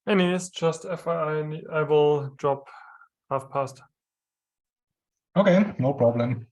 Anyways, just FYI, I will drop 1/2 past. Okay, no problem.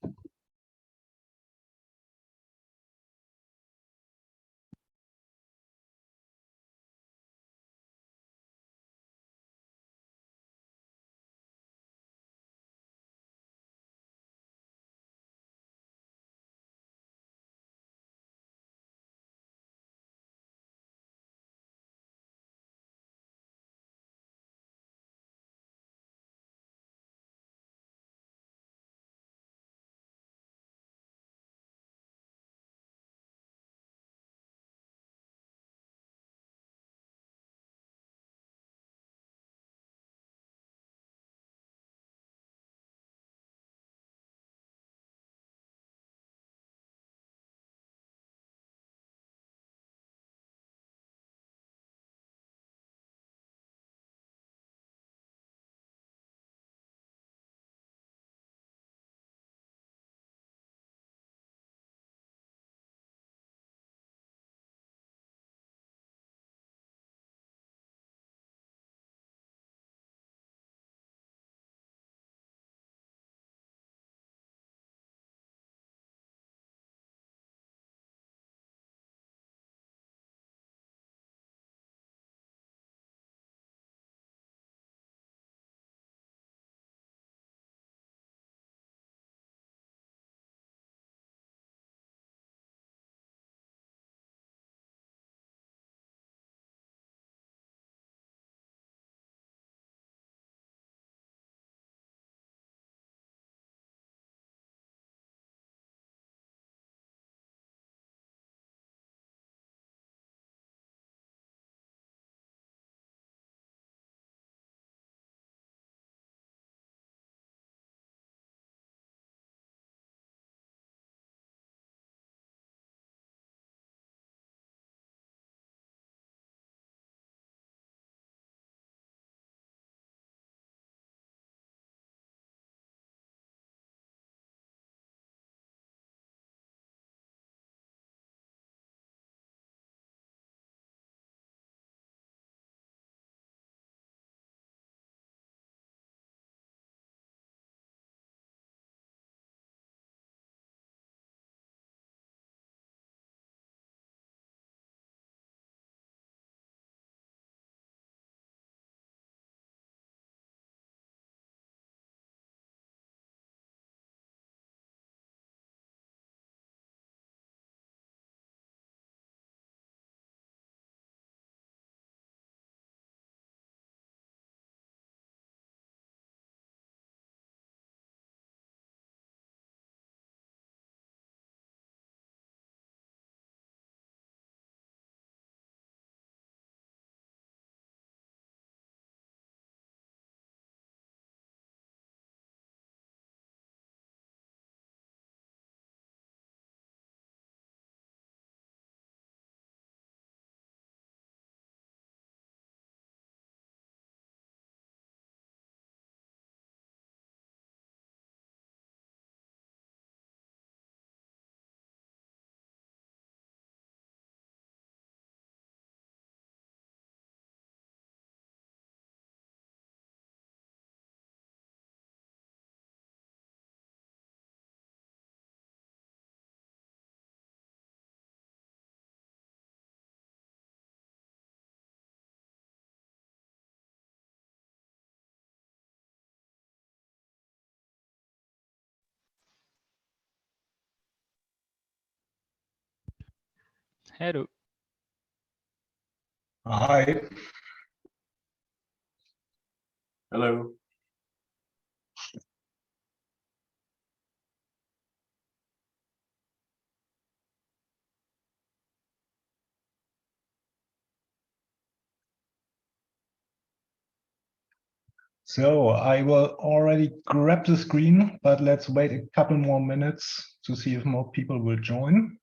Hello. Hi. Hello. So I will already grab the screen, but let's wait a couple more minutes to see if more people will join.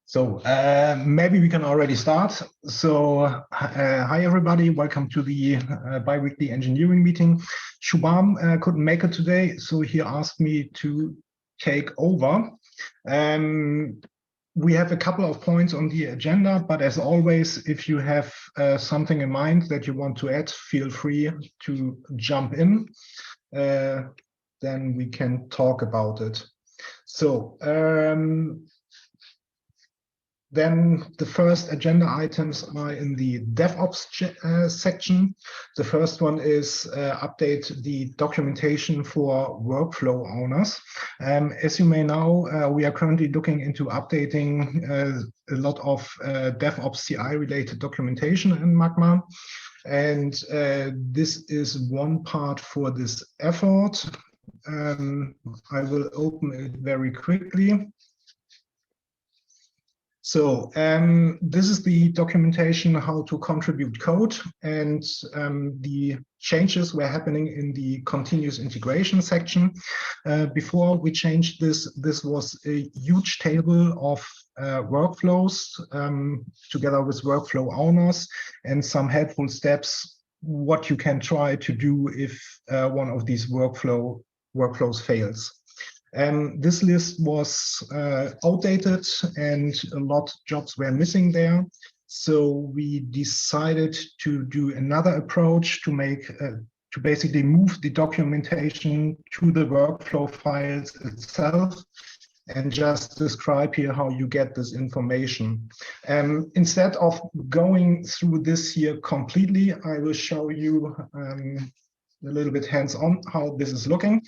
So maybe we can already start. So hi everybody, welcome to the biweekly engineering meeting. Shubham couldn't make it today, so he asked me to take over. We have a couple of points on the agenda, but as always, if you have something in mind that you want to add, feel free to jump in. Then we can talk about it. So then the first agenda items are in the DevOps section. The first one is update the documentation for workflow owners. As you may know, we are currently looking into updating a lot of DevOps CI related documentation in Magma. And this is one part for this effort. I will open it very quickly. So this is the documentation how to contribute code, and the changes were happening in the continuous integration section. Before we changed this, this was a huge table of workflows together with workflow owners and some helpful steps what you can try to do if one of these workflows fails. This list was outdated and a lot of jobs were missing there. So we decided to do another approach to make to basically move the documentation to the workflow files itself and just describe here how you get this information. Instead of going through this here completely, I will show you a little bit hands-on how this is looking.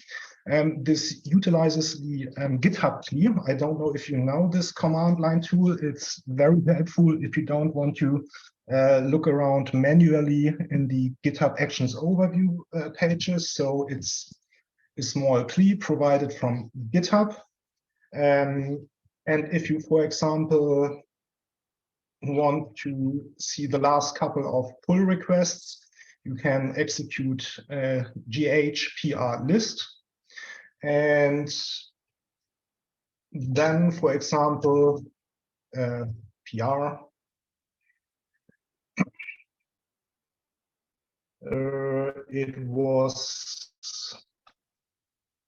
This utilizes the GitHub key. I don't know if you know this command line tool. It's very helpful if you don't want to look around manually in the GitHub Actions overview pages. So it's a small key provided from GitHub. And if you, for example, want to see the last couple of pull requests, you can execute GH-PR list. And then, for example, PR, it was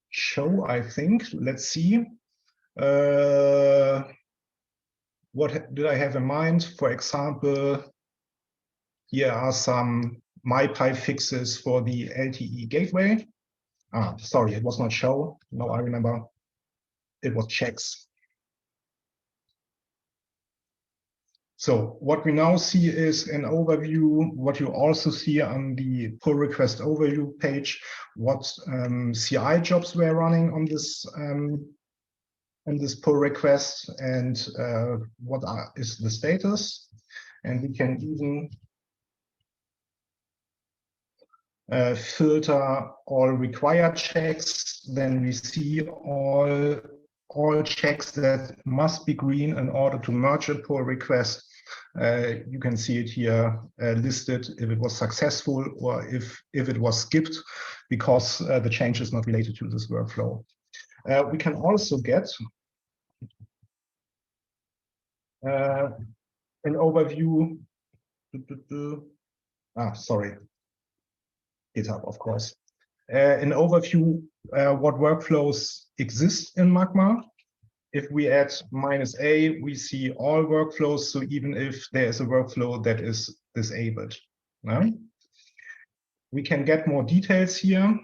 show, I think. Let's see. What did I have in mind? For example, here are some MyPy fixes for the LTE gateway. Sorry, it was not show. No, I remember. It was checks. So what we now see is an overview, what you also see on the pull request overview page, what CI jobs were running on this pull request and what is the status. And we can even filter all required checks. Then we see all checks that must be green in order to merge a pull request. You can see it here listed if it was successful or if it was skipped because the change is not related to this workflow. We can also get an overview. Sorry, GitHub, of course. An overview what workflows exist in Magma. If we add -A, we see all workflows. So even if there is a workflow that is disabled, no? We can get more details here.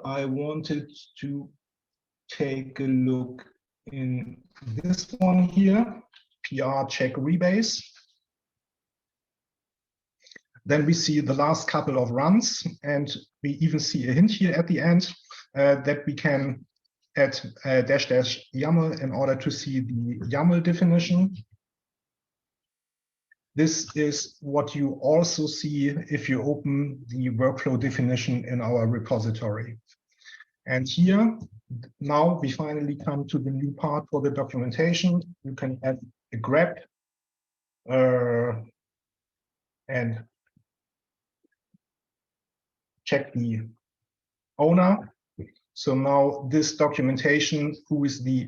I wanted to take a look in this one here, PR check rebase. Then we see the last couple of runs, and we even see a hint here at the end that we can add --YAML in order to see the YAML definition. This is what you also see if you open the workflow definition in our repository. And here, now we finally come to the new part for the documentation. You can add a grep and check the owner. So now this documentation, who is the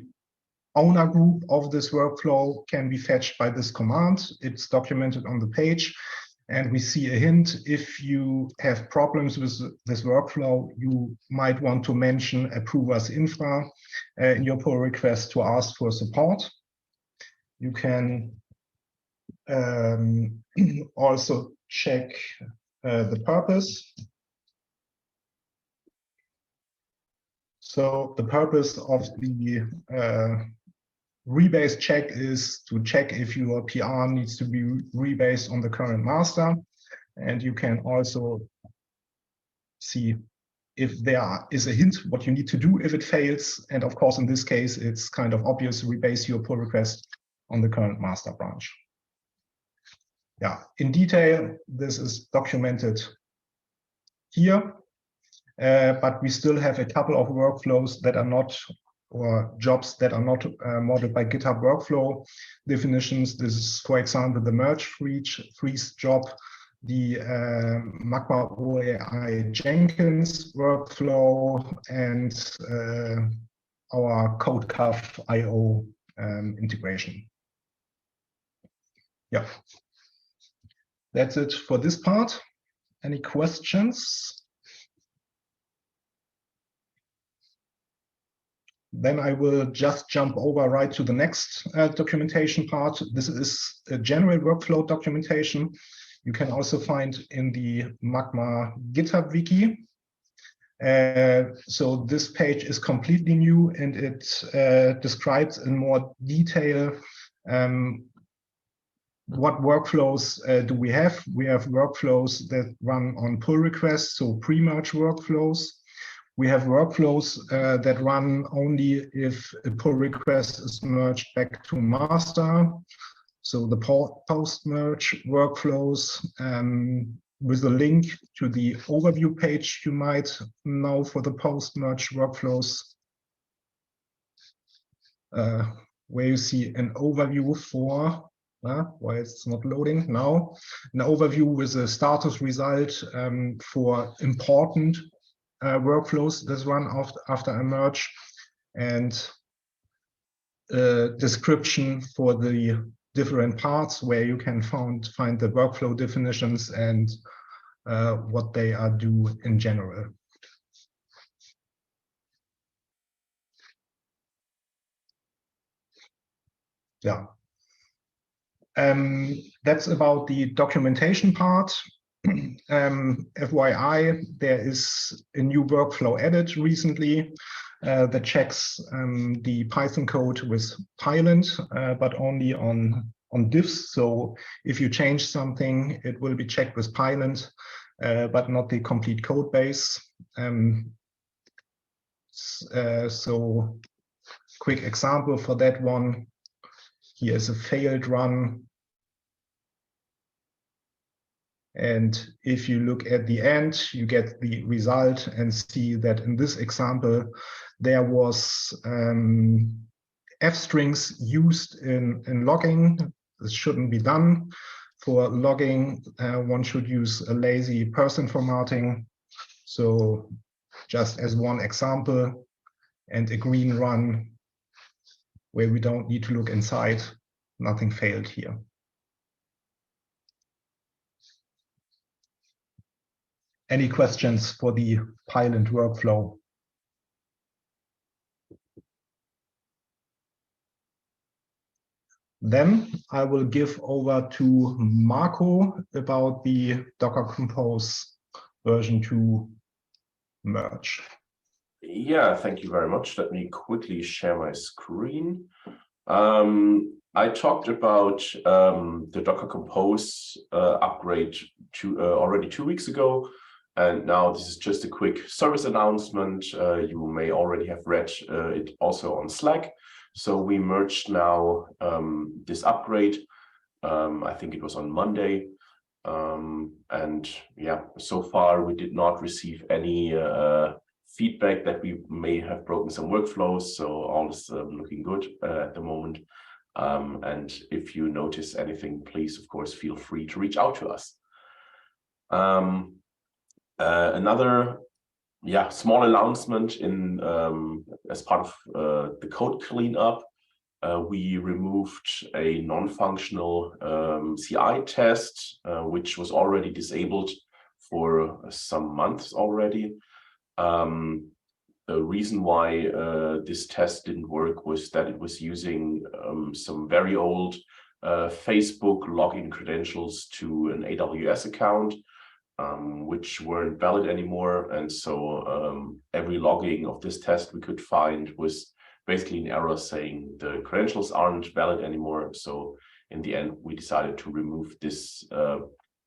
owner group of this workflow, can be fetched by this command. It's documented on the page. And we see a hint. If you have problems with this workflow, you might want to mention approvers infra in your pull request to ask for support. You can also check the purpose. So the purpose of the rebase check is to check if your PR needs to be rebased on the current master. And you can also see if there is a hint what you need to do if it fails. And of course, in this case, it's kind of obvious, rebase your pull request on the current master branch. Yeah, in detail, this is documented here, but we still have a couple of workflows that are not, or jobs that are not modeled by GitHub workflow definitions. This is, for example, the merge freeze job, the Magma OAI Jenkins workflow, and our CodeCuff IO integration. Yeah, that's it for this part. Any questions? Then I will just jump over right to the next documentation part. This is a general workflow documentation. You can also find in the Magma GitHub wiki. So this page is completely new, and it describes in more detail what workflows do we have. We have workflows that run on pull requests, so pre-merge workflows. We have workflows that run only if a pull request is merged back to master. So the post-merge workflows with a link to the overview page you might know for the post-merge workflows, where you see an overview for, why it's not loading now, an overview with a status result for important workflows that run after a merge, and a description for the different parts where you can find the workflow definitions and what they are do in general. Yeah. That's about the documentation part. FYI, there is a new workflow added recently that checks the Python code with Pylint, but only on diffs. So if you change something, it will be checked with Pylint, but not the complete code base. So quick example for that one. Here is a failed run. And if you look at the end, you get the result and see that in this example, there was F strings used in logging. This shouldn't be done. For logging, one should use a lazy person formatting. So just as one example, and a green run where we don't need to look inside, nothing failed here. Any questions for the Pylint workflow? Then I will give over to Marco about the Docker Compose version 2 merge. Yeah, thank you very much. Let me quickly share my screen. I talked about the Docker Compose upgrade already 2 weeks ago. And now this is just a quick service announcement. You may already have read it also on Slack. So we merged now this upgrade. I think it was on Monday. And yeah, so far we did not receive any feedback that we may have broken some workflows. So all is looking good at the moment. And if you notice anything, please, of course, feel free to reach out to us. Another yeah, small announcement in as part of the code cleanup. We removed a non-functional CI test, which was already disabled for some months already. The reason why this test didn't work was that it was using some very old Facebook login credentials to an AWS account, which weren't valid anymore. And so every logging of this test we could find was basically an error saying the credentials aren't valid anymore. So in the end, we decided to remove this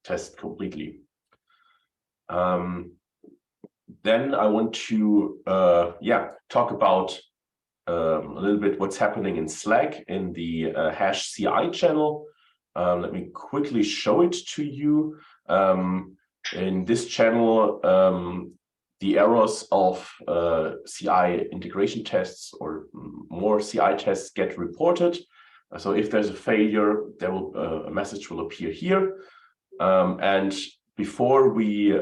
test completely. Then I want to talk about a little bit what's happening in Slack in the hash CI channel. Let me quickly show it to you. In this channel, the errors of CI integration tests or more CI tests get reported. So if there's a failure, there will a message will appear here. And before we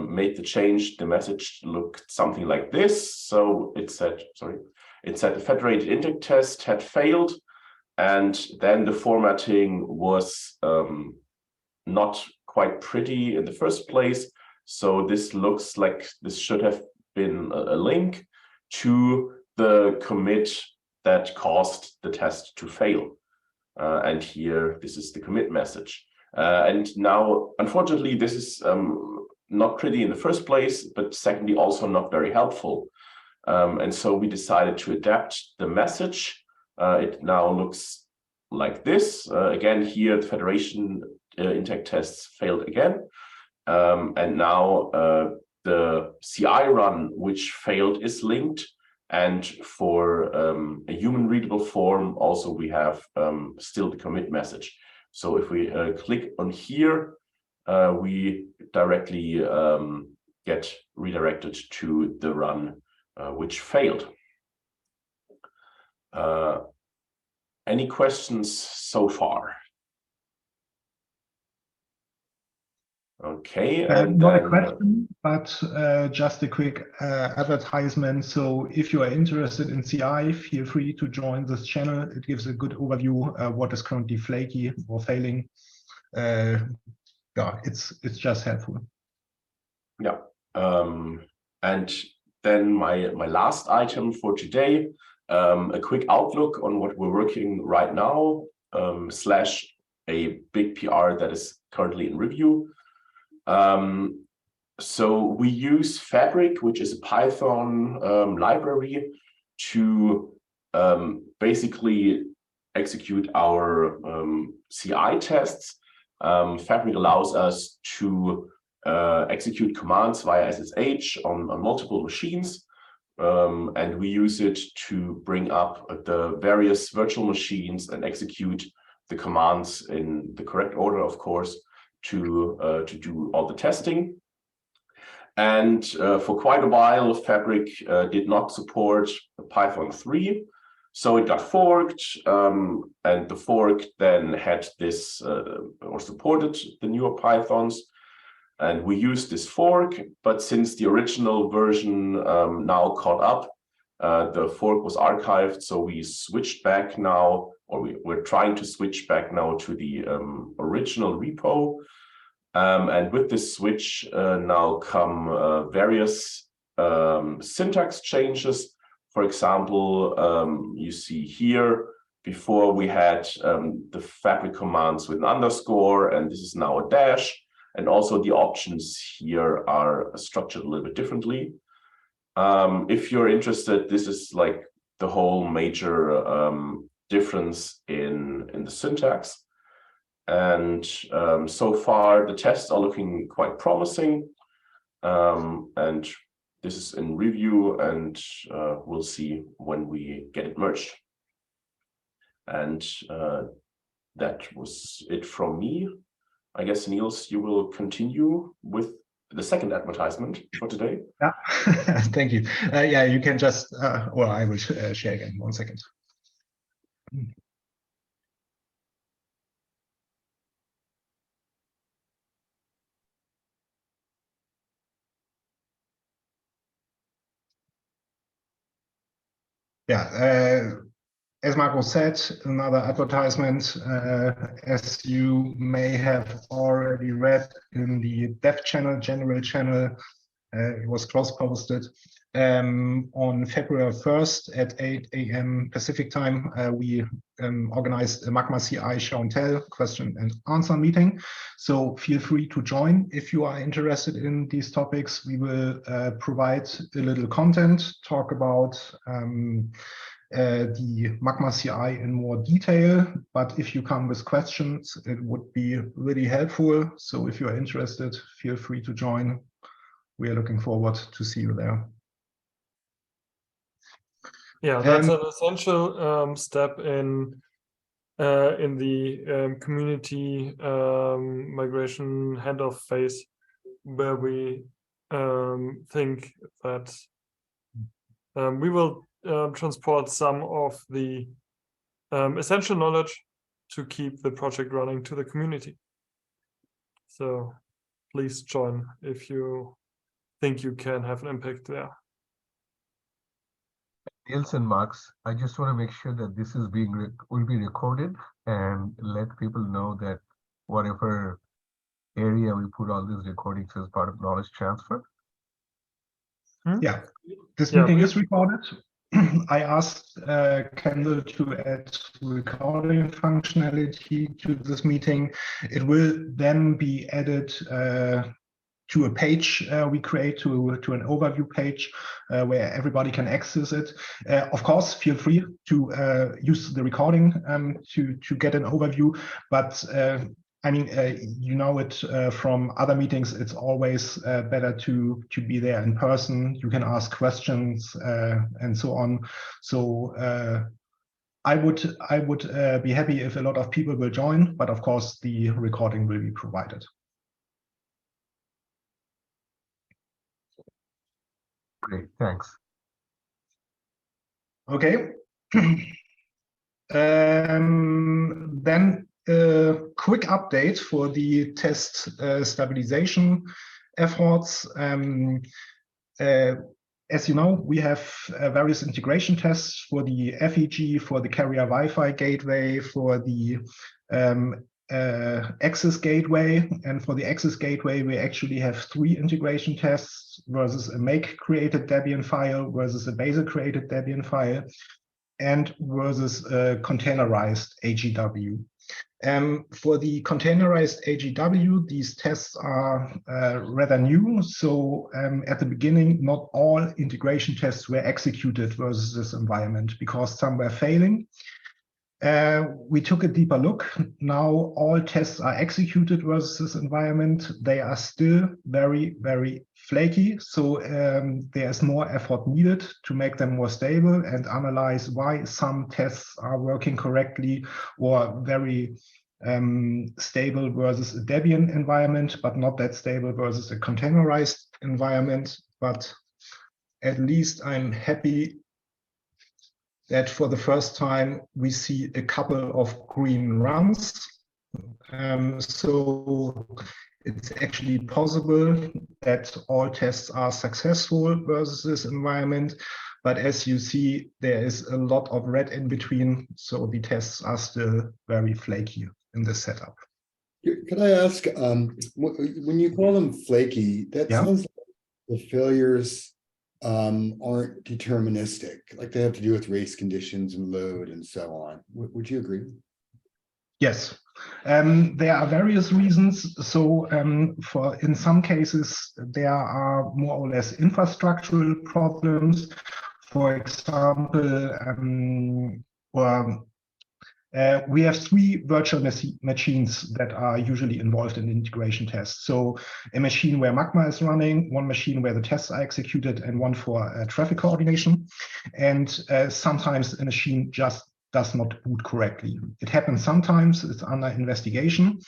made the change, the message looked something like this. So it said the federated index test had failed, and then the formatting was not quite pretty in the first place. So this looks like this should have been a link to the commit that caused the test to fail. And here, this is the commit message. And now, unfortunately, this is not pretty in the first place, but secondly, also not very helpful. And so we decided to adapt the message. It now looks like this. Again, here, the federation intact tests failed again. And now the CI run, which failed, is linked. And for a human readable form, also we have still the commit message. So if we click on here, we directly get redirected to the run which failed. Any questions so far? Okay. And not a question, but just a quick advertisement. So if you are interested in CI, feel free to join this channel. It gives a good overview of what is currently flaky or failing. Yeah, it's just helpful. Yeah. And then my last item for today, a quick outlook on what we're working right now, slash a big PR that is currently in review. So we use Fabric, which is a Python library, to basically execute our CI tests. Fabric allows us to execute commands via SSH on multiple machines. And we use it to bring up the various virtual machines and execute the commands in the correct order, of course, to do all the testing. And for quite a while, Fabric did not support Python 3. So it got forked, and the fork then had this, or supported the newer Pythons. And we used this fork, but since the original version now caught up, the fork was archived. So we switched back now, or we're trying to switch back now to the original repo. And with this switch now come various syntax changes. For example, you see here, before we had the Fabric commands with an underscore, and this is now a dash. And also the options here are structured a little bit differently. If you're interested, this is like the whole major difference in the syntax. And so far, the tests are looking quite promising. And this is in review, and we'll see when we get it merged. And that was it from me. I guess, Niels, you will continue with the second advertisement for today. Yeah, thank you. Yeah, you can just, or I will share again. 1 second. Yeah, as Marco said, another advertisement, as you may have already read in the dev channel, general channel, it was cross-posted. On February 1st at 8 a.m. Pacific time, we organized a Magma CI show and tell question and answer meeting. So feel free to join if you are interested in these topics. We will provide a little content, talk about the Magma CI in more detail, but if you come with questions, it would be really helpful. So if you're interested, feel free to join. We are looking forward to see you there. Yeah, that's an essential step in the community migration handoff phase, where we think that we will transport some of the essential knowledge to keep the project running to the community. So please join if you think you can have an impact there. Niels and Max, I just want to make sure that this is will be recorded and let people know that whatever area we put all these recordings as part of knowledge transfer. Yeah, this meeting is recorded. I asked Kendall to add recording functionality to this meeting. It will then be added to a page we create, to an overview page where everybody can access it. Of course, feel free to use the recording to get an overview, but I mean, you know it from other meetings, it's always better to be there in person. You can ask questions and so on. So I would be happy if a lot of people will join, but of course the recording will be provided. Great, thanks. Okay. Then a quick update for the test stabilization efforts. As you know, we have various integration tests for the FEG, for the carrier Wi-Fi gateway, for the access gateway, and for the access gateway we actually have 3 integration tests versus a make-created Debian file versus a Bazel-created Debian file and versus a containerized AGW. For the containerized AGW, these tests are rather new. So at the beginning, not all integration tests were executed versus this environment because some were failing. We took a deeper look. Now all tests are executed versus this environment. They are still very, very flaky. So there's more effort needed to make them more stable and analyze why some tests are working correctly or very stable versus a Debian environment, but not that stable versus a containerized environment. But at least I'm happy that for the first time we see a couple of green runs. So it's actually possible that all tests are successful versus this environment. But as you see, there is a lot of red in between. So the tests are still very flaky in this setup. Could I ask, when you call them flaky, that sounds like the failures aren't deterministic, like they have to do with race conditions and load and so on. Would you agree? Yes, there are various reasons. So for in some cases, there are more or less infrastructural problems. For example, we have 3 virtual machines that are usually involved in integration tests. So a machine where Magma is running, 1 machine where the tests are executed, and 1 for traffic coordination. And sometimes a machine just does not boot correctly. It happens sometimes, it's under investigation.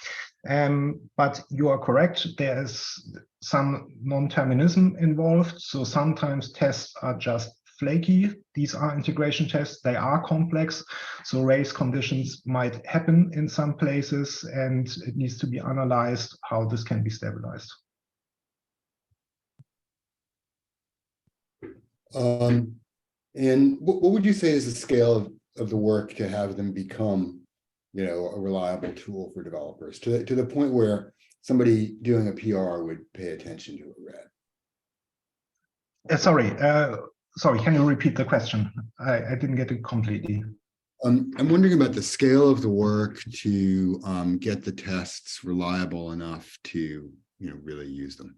But you are correct, there is some non-determinism involved. So sometimes tests are just flaky. These are integration tests, they are complex. So race conditions might happen in some places and it needs to be analyzed how this can be stabilized. And what would you say is the scale of the work to have them become, you know, a reliable tool for developers to the point where somebody doing a PR would pay attention to a red? Sorry, can you repeat the question? I didn't get it completely. I'm wondering about the scale of the work to get the tests reliable enough to, you know, really use them.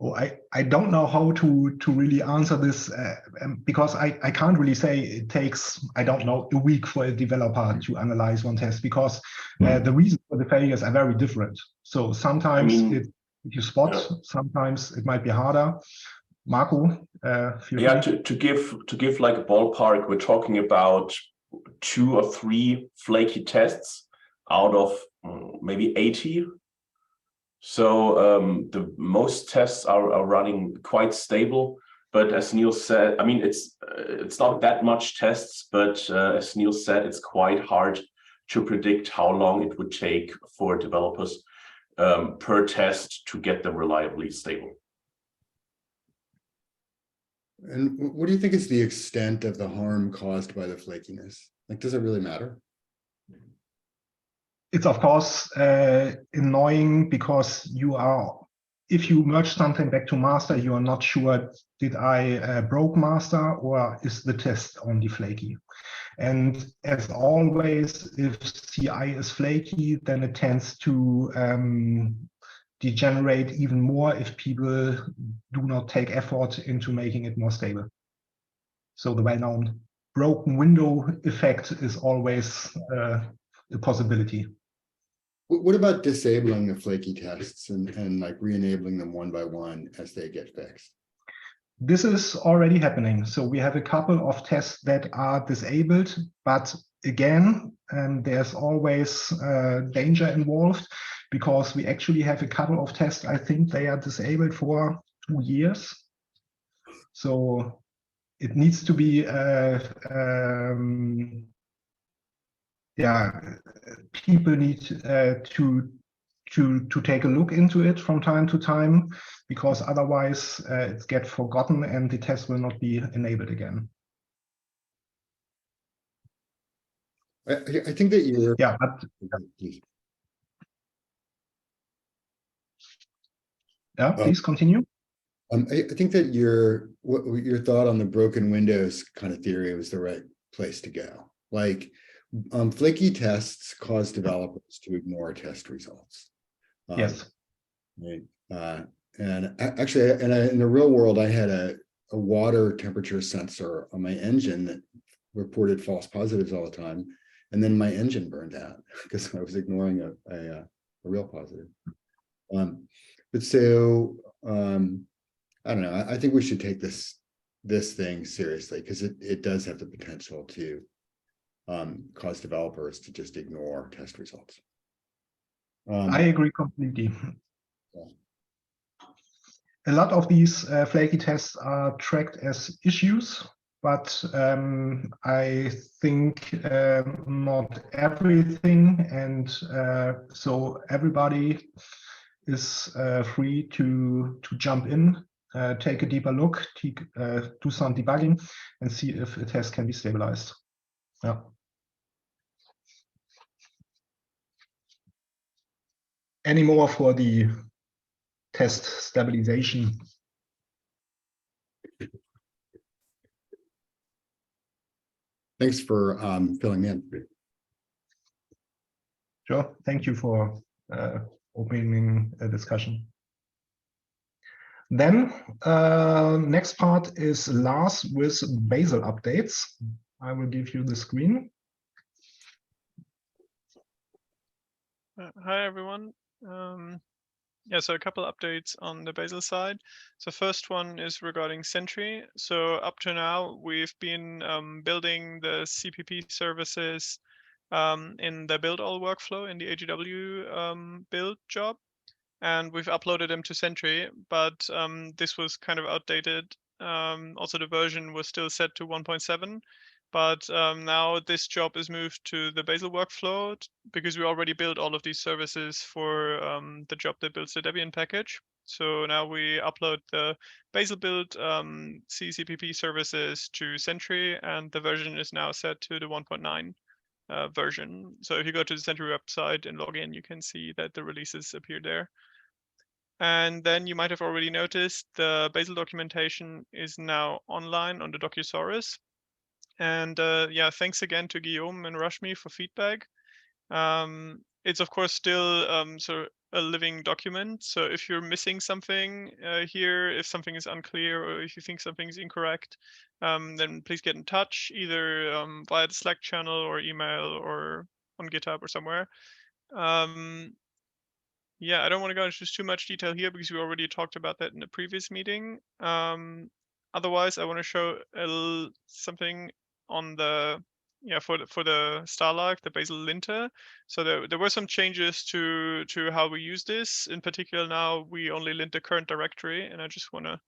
Oh, I don't know how to really answer this because I can't really say it takes, I don't know, a week for a developer to analyze one test, because the reasons for the failures are very different. So sometimes if you spot, sometimes it might be harder. Marco, feel free. To give like a ballpark, we're talking about 2 or 3 flaky tests out of maybe 80. So the most tests are running quite stable, but as Neil said, I mean, it's not that much tests, but as Neil said, it's quite hard to predict how long it would take for developers per test to get them reliably stable. And what do you think is the extent of the harm caused by the flakiness? Like, does it really matter? It's of course annoying, because if you merge something back to master, you are not sure, did I broke master or is the test only flaky? And as always, if CI is flaky, then it tends to degenerate even more if people do not take effort into making it more stable. So the well-known broken window effect is always a possibility. What about disabling the flaky tests and like re-enabling them one by one as they get fixed? This is already happening. So we have a couple of tests that are disabled, but again, there's always danger involved, because we actually have a couple of tests, I think they are disabled for 2 years. So it needs to be, people need to take a look into it from time to time, because otherwise it gets forgotten and the test will not be enabled again. I think that you're please continue. I think that your thought on the broken windows kind of theory was the right place to go. Like, flaky tests cause developers to ignore test results. Yes. Right. And actually, in the real world, I had a water temperature sensor on my engine that reported false positives all the time, and then my engine burned out because I was ignoring a real positive. But so I don't know. I think we should take this thing seriously, because it does have the potential to cause developers to just ignore test results. I agree completely. Yeah. A lot of these flaky tests are tracked as issues, but I think not everything, and so everybody is free to jump in, take a deeper look, do some debugging, and see if a test can be stabilized. Yeah. Any more for the test stabilization? Thanks for filling me in. Sure. Thank you for opening a discussion. Then next part is Lars with Bazel updates. I will give you the screen. Hi, everyone. Yeah, so a couple updates on the Bazel side. So first one is regarding Sentry. So up to now, we've been building the CPP services in the build all workflow in the AGW build job. And we've uploaded them to Sentry, but this was kind of outdated. Also, the version was still set to 1.7. But now this job is moved to the Bazel workflow because we already built all of these services for the job that builds the Debian package. So now we upload the Bazel build CCPP services to Sentry, and the version is now set to the 1.9 version. So if you go to the Sentry website and log in, you can see that the releases appear there. And then you might have already noticed the Bazel documentation is now online on the Docusaurus. And yeah, thanks again to Guillaume and Rashmi for feedback. It's of course still sort of a living document. So if you're missing something here, if something is unclear, or if you think something is incorrect, then please get in touch either via the Slack channel or email or on GitHub or somewhere. Yeah, I don't want to go into too much detail here because we already talked about that in the previous meeting. Otherwise, I want to show something on the for the Starlark, the Bazel linter. So there were some changes to how we use this. In particular, now we only lint the current directory, and I just want to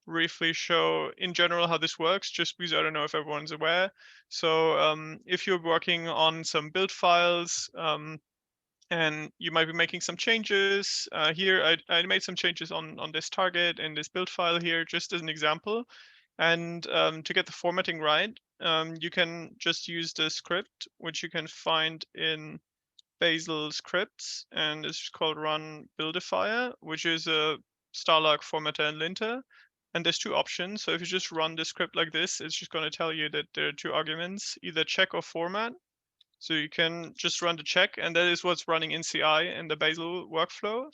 briefly show in general how this works, just because I don't know if everyone's aware. So if you're working on some build files, and you might be making some changes here. I made some changes on this target in this build file here, just as an example. And to get the formatting right, you can just use the script, which you can find in Bazel scripts, and it's called run buildifier, which is a Starlark formatter and linter. And there's two options. So if you just run the script like this, it's just going to tell you that there are two arguments, either check or format. So you can just run the check, and that is what's running in CI in the Bazel workflow.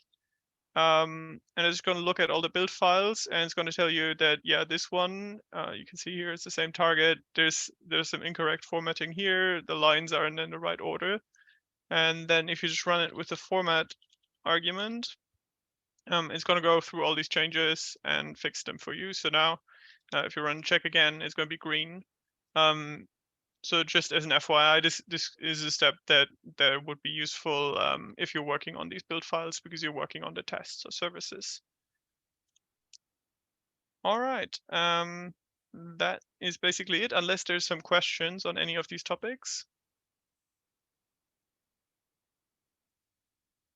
And it's going to look at all the build files, and it's going to tell you that, yeah, this one, you can see here, it's the same target. There's some incorrect formatting here. The lines aren't in the right order. And then if you just run it with the format argument, it's going to go through all these changes and fix them for you. So now, if you run check again, it's going to be green. So just as an FYI, this is a step that would be useful if you're working on these build files because you're working on the tests or services. All right, that is basically it, unless there's some questions on any of these topics.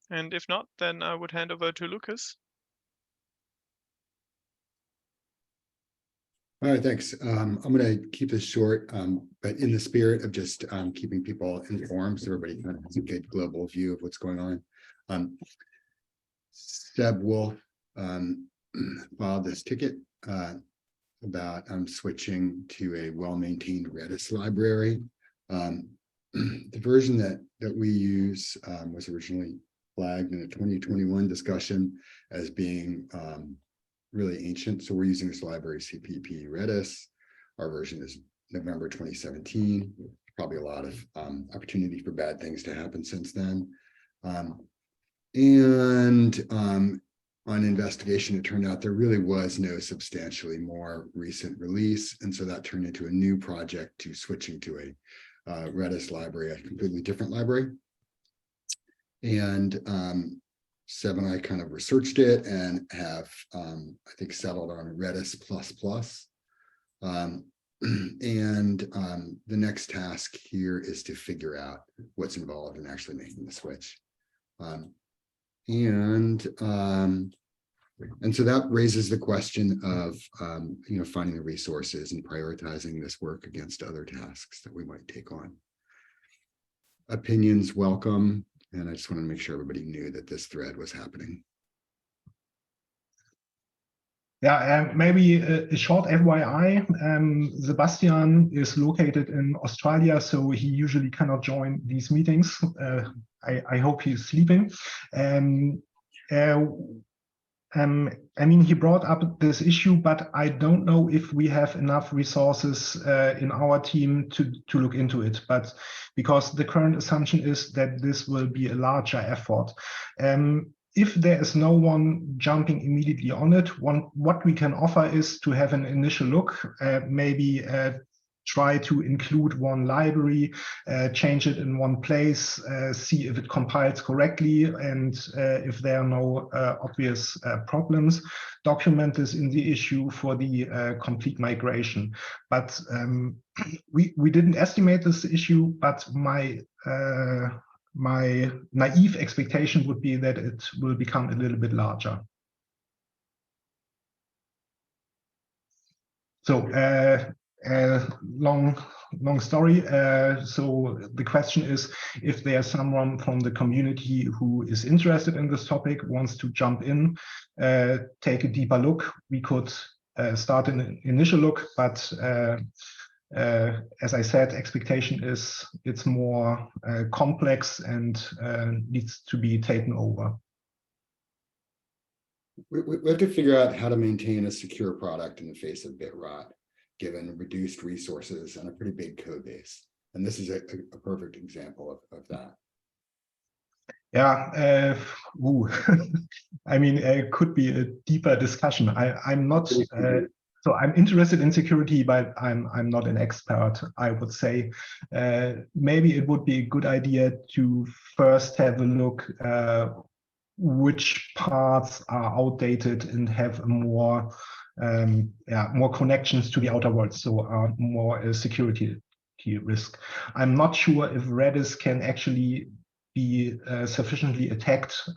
And if not, then I would hand over to Lucas. All right, thanks. I'm going to keep this short, but in the spirit of just keeping people informed, so everybody kind of has a good global view of what's going on. Seb Wolf filed this ticket about switching to a well-maintained Redis library. The version that we use was originally flagged in a 2021 discussion as being really ancient. So we're using this library CPP Redis. Our version is November 2017. Probably a lot of opportunity for bad things to happen since then. On investigation, it turned out there really was no substantially more recent release. And so that turned into a new project to switching to a Redis library, a completely different library. And Seb and I kind of researched it and have, I think, settled on Redis++. The next task here is to figure out what's involved in actually making the switch. And so that raises the question of, finding the resources and prioritizing this work against other tasks that we might take on. Opinions welcome. And I just want to make sure everybody knew that this thread was happening. Yeah, maybe a short FYI. Sebastian is located in Australia, so he usually cannot join these meetings. I hope he's sleeping. I mean, he brought up this issue, but I don't know if we have enough resources in our team to look into it. But because the current assumption is that this will be a larger effort. If there is no one jumping immediately on it, what we can offer is to have an initial look, maybe try to include one library, change it in one place, see if it compiles correctly, and if there are no obvious problems, document this in the issue for the complete migration. But we didn't estimate this issue, but my naive expectation would be that it will become a little bit larger. So long story. So the question is, if there's someone from the community who is interested in this topic, wants to jump in, take a deeper look, we could start an initial look, but as I said, expectation is it's more complex and needs to be taken over. We have to figure out how to maintain a secure product in the face of bit rot, given reduced resources and a pretty big code base. And this is a perfect example of that. Yeah, I mean, it could be a deeper discussion. I'm not. So I'm interested in security, but I'm not an expert. I would say maybe it would be a good idea to first have a look which parts are outdated and have more more connections to the outer world, so are more security risk. I'm not sure if Redis can actually be sufficiently attacked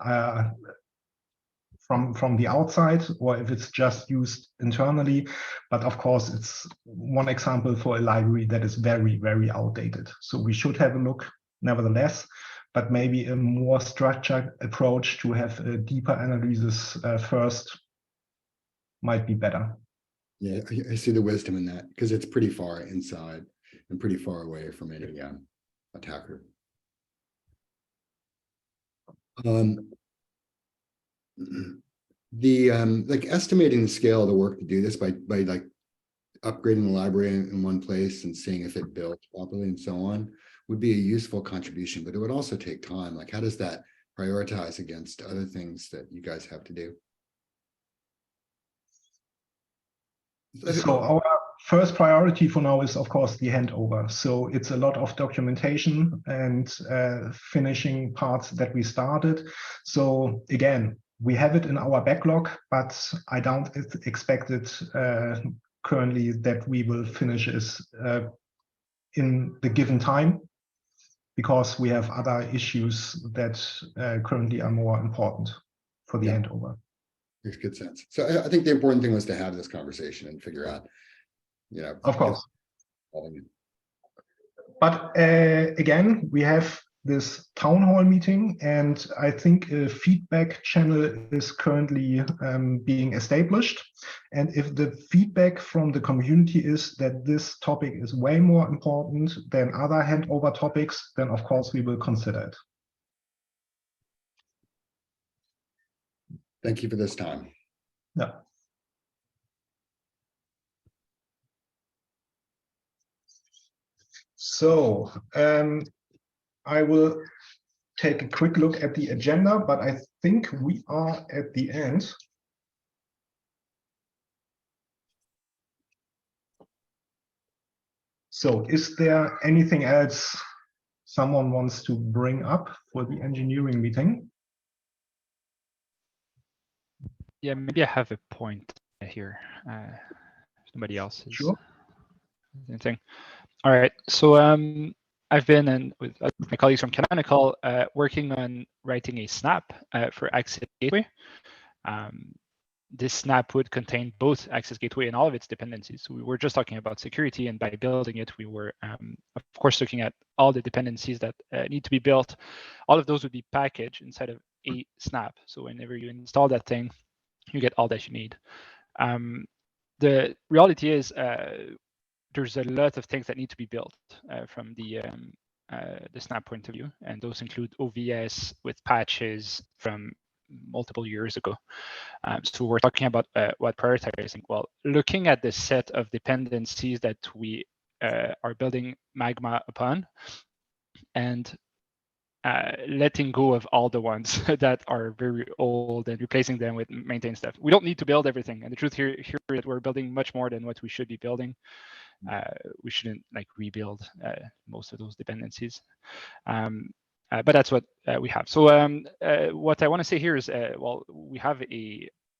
from the outside, or if it's just used internally. But of course, it's one example for a library that is very, very outdated. So we should have a look nevertheless, but maybe a more structured approach to have a deeper analysis first might be better. Yeah, I see the wisdom in that, because it's pretty far inside and pretty far away from any attacker. Like estimating the scale of the work to do this by like upgrading the library in one place and seeing if it built properly and so on would be a useful contribution, but it would also take time. Like, how does that prioritize against other things that you guys have to do? So our first priority for now is, of course, the handover. So it's a lot of documentation and finishing parts that we started. So again, we have it in our backlog, but I don't expect it currently that we will finish this in the given time, because we have other issues that currently are more important for the handover. Makes good sense. So I think the important thing was to have this conversation and figure out, you know, of course. But again, we have this town hall meeting, and I think a feedback channel is currently being established. And if the feedback from the community is that this topic is way more important than other handover topics, then of course we will consider it. Thank you for this time. Yeah. So I will take a quick look at the agenda, but I think we are at the end. So is there anything else someone wants to bring up for the engineering meeting? Yeah, maybe I have a point here. If nobody else is Sure. anything. All right. So I've been with my colleagues from Canonical working on writing a snap for Access Gateway. This snap would contain both Access Gateway and all of its dependencies. So we were just talking about security, and by building it, we were, of course, looking at all the dependencies that need to be built. All of those would be packaged inside of a snap. So whenever you install that thing, you get all that you need. The reality is there's a lot of things that need to be built from the snap point of view, and those include OVS with patches from multiple years ago. So we're talking about what prioritizing. Well, looking at the set of dependencies that we are building Magma upon, and letting go of all the ones that are very old and replacing them with maintained stuff. We don't need to build everything, and the truth here is that we're building much more than what we should be building. we shouldn't like rebuild most of those dependencies. But that's what we have. So what I want to say here is, well, we have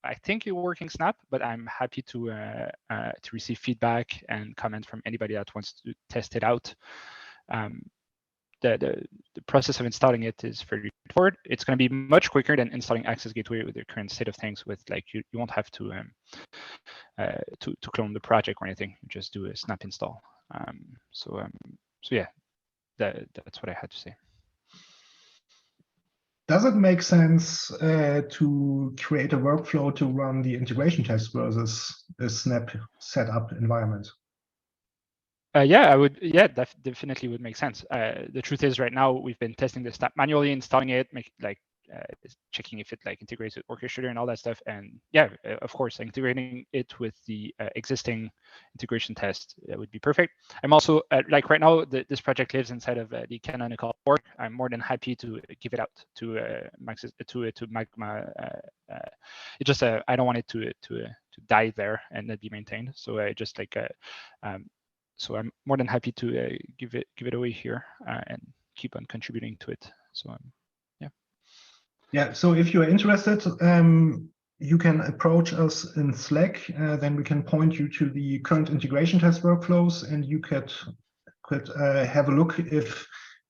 I think a working snap, but I'm happy to receive feedback and comment from anybody that wants to test it out. The process of installing it is fairly straightforward. It's going to be much quicker than installing Access Gateway with the current state of things. With like you won't have to clone the project or anything. You just do a snap install. So yeah, that's what I had to say. Does it make sense to create a workflow to run the integration test versus a snap setup environment? Yeah, I would. Yeah, that definitely would make sense. The truth is, right now we've been testing the snap manually, installing it, checking if it like integrates with Orchestrator and all that stuff. And yeah, of course, integrating it with the existing integration test would be perfect. I'm also like right now, this project lives inside of the canonical org. I'm more than happy to give it out to Magma. It just I don't want it to die there and not be maintained. So I just like so I'm more than happy to give it away here and keep on contributing to it. So yeah. Yeah. So if you're interested, you can approach us in Slack. Then we can point you to the current integration test workflows, and you could have a look if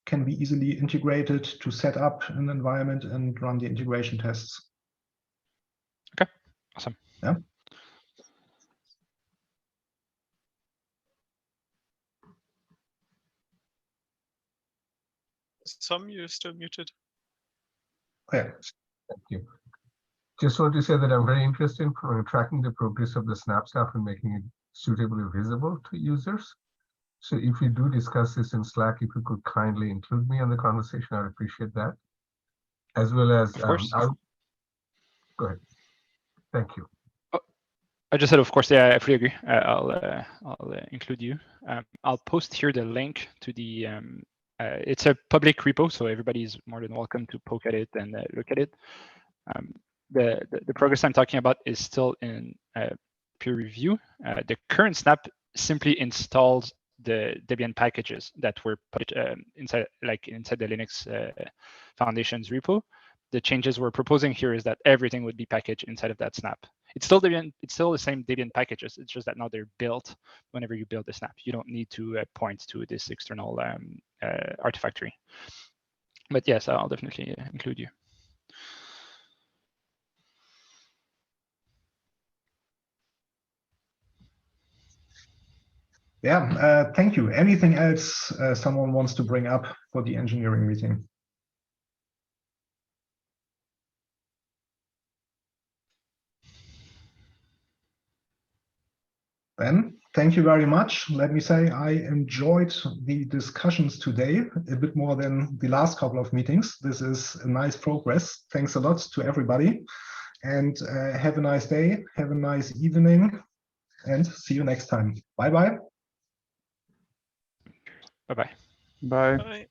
can be easily integrated to set up an environment and run the integration tests. Okay. Awesome. Yeah. You're still muted. Okay. Thank you. Just want to say that I'm very interested in tracking the progress of the snap stuff and making it suitably visible to users. So if you do discuss this in Slack, if you could kindly include me in the conversation, I'd appreciate that. As well as, of course. Go ahead. Thank you. I just said, of course, yeah, I fully agree. I'll include you. I'll post here the link to the. It's a public repo, so everybody's more than welcome to poke at it and look at it. The progress I'm talking about is still in peer review. The current snap simply installs the Debian packages that were put inside the Linux Foundation's repo. The changes we're proposing here is that everything would be packaged inside of that snap. It's still Debian. It's still the same Debian packages. It's just that now they're built whenever you build the snap. You don't need to point to this external artifactory. But yes, I'll definitely include you. Yeah, thank you. Anything else someone wants to bring up for the engineering meeting? Then, thank you very much. Let me say I enjoyed the discussions today a bit more than the last couple of meetings. This is a nice progress. Thanks a lot to everybody. And have a nice day, have a nice evening, and see you next time. Bye-bye. Bye-bye. Bye. Bye.